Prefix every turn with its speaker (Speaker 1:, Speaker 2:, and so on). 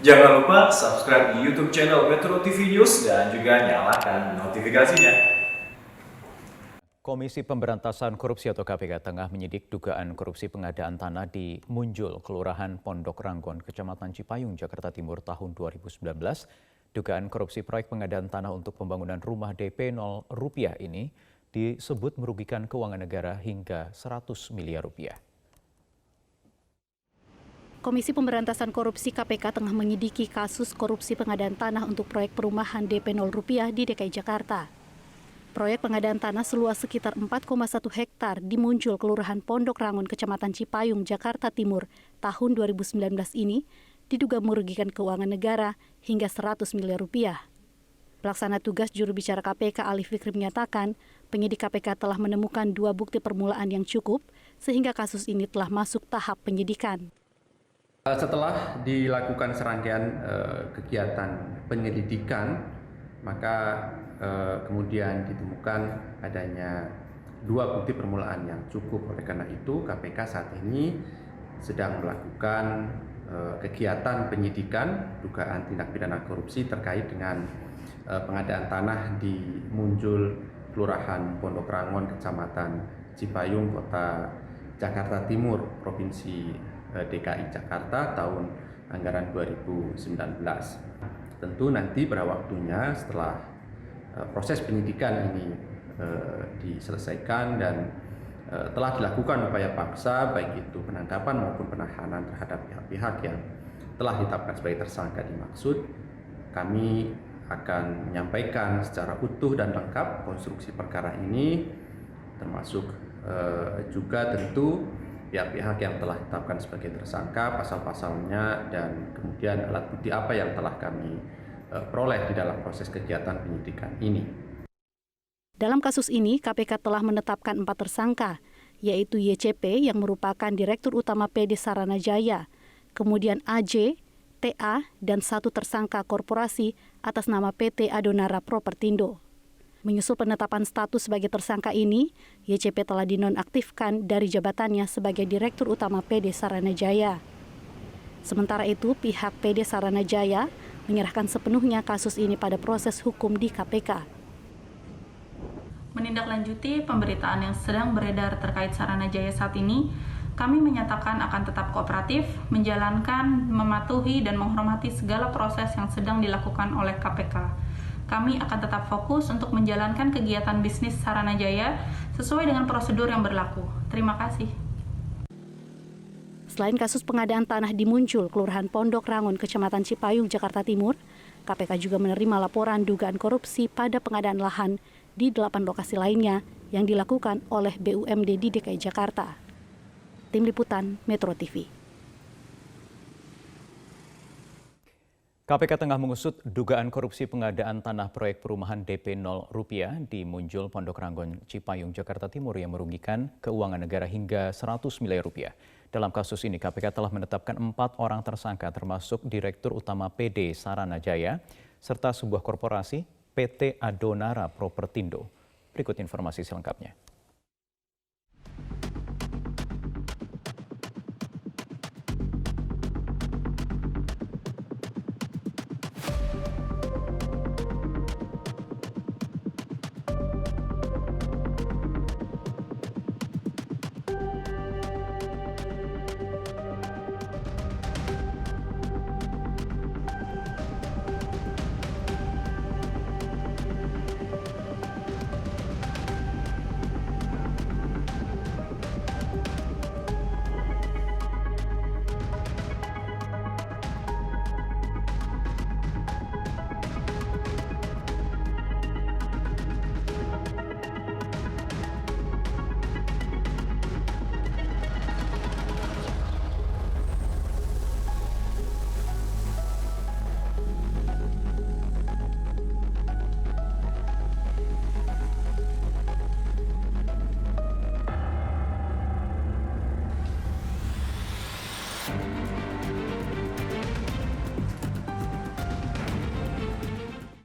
Speaker 1: Jangan lupa subscribe di YouTube channel Metro TV News dan juga nyalakan notifikasinya.
Speaker 2: Komisi Pemberantasan Korupsi atau KPK tengah menyidik dugaan korupsi pengadaan tanah di Munjul, Kelurahan Pondok Ranggon, Kecamatan Cipayung, Jakarta Timur tahun 2019. Dugaan korupsi proyek pengadaan tanah untuk pembangunan rumah DP 0 rupiah ini disebut merugikan keuangan negara hingga 100 miliar rupiah.
Speaker 3: Komisi Pemberantasan Korupsi KPK tengah menyidiki kasus korupsi pengadaan tanah untuk proyek perumahan DP 0 rupiah di DKI Jakarta. Proyek pengadaan tanah seluas sekitar 4,1 hektar di Munjul, Kelurahan Pondok Ranggon, Kecamatan Cipayung, Jakarta Timur tahun 2019 ini diduga merugikan keuangan negara hingga 100 miliar rupiah. Pelaksana tugas juru bicara KPK Ali Fikri menyatakan, penyidik KPK telah menemukan 2 bukti permulaan yang cukup sehingga kasus ini telah masuk tahap penyidikan.
Speaker 4: Setelah dilakukan serangkaian kegiatan penyelidikan, maka kemudian ditemukan adanya 2 bukti permulaan yang cukup. Oleh karena itu, KPK saat ini sedang melakukan kegiatan penyidikan dugaan tindak pidana korupsi terkait dengan pengadaan tanah di Munjul, Kelurahan Pondok Ranggon, Kecamatan Cipayung, Kota Jakarta Timur, Provinsi DKI Jakarta tahun anggaran 2019. Tentu nanti pada waktunya setelah proses penyidikan ini diselesaikan dan telah dilakukan upaya paksa baik itu penangkapan maupun penahanan terhadap pihak-pihak yang telah ditetapkan sebagai tersangka dimaksud, kami akan menyampaikan secara utuh dan lengkap konstruksi perkara ini, termasuk juga tentu pihak-pihak yang telah ditetapkan sebagai tersangka, pasal-pasalnya, dan kemudian alat bukti apa yang telah kami peroleh di dalam proses kegiatan penyidikan ini.
Speaker 3: Dalam kasus ini, KPK telah menetapkan 4 tersangka, yaitu YCP yang merupakan Direktur Utama PD Saranajaya, kemudian AJ, TA, dan 1 tersangka korporasi atas nama PT Adonara Propertindo. Menyusul penetapan status sebagai tersangka ini, YCP telah dinonaktifkan dari jabatannya sebagai Direktur Utama PD Saranajaya. Sementara itu, pihak PD Saranajaya menyerahkan sepenuhnya kasus ini pada proses hukum di KPK.
Speaker 5: Menindaklanjuti pemberitaan yang sedang beredar terkait Saranajaya saat ini, kami menyatakan akan tetap kooperatif, menjalankan, mematuhi, dan menghormati segala proses yang sedang dilakukan oleh KPK. Kami akan tetap fokus untuk menjalankan kegiatan bisnis Saranajaya sesuai dengan prosedur yang berlaku. Terima kasih.
Speaker 3: Selain kasus pengadaan tanah di Munjul, Kelurahan Pondok Ranggon, Kecamatan Cipayung, Jakarta Timur, KPK juga menerima laporan dugaan korupsi pada pengadaan lahan di 8 lokasi lainnya yang dilakukan oleh BUMD di DKI Jakarta. Tim Liputan Metro TV.
Speaker 2: KPK tengah mengusut dugaan korupsi pengadaan tanah proyek perumahan DP 0 rupiah di Munjul, Pondok Ranggon, Cipayung, Jakarta Timur yang merugikan keuangan negara hingga 100 miliar rupiah. Dalam kasus ini, KPK telah menetapkan 4 orang tersangka termasuk Direktur Utama PD Saranajaya serta sebuah korporasi PT Adonara Propertindo. Berikut informasi selengkapnya.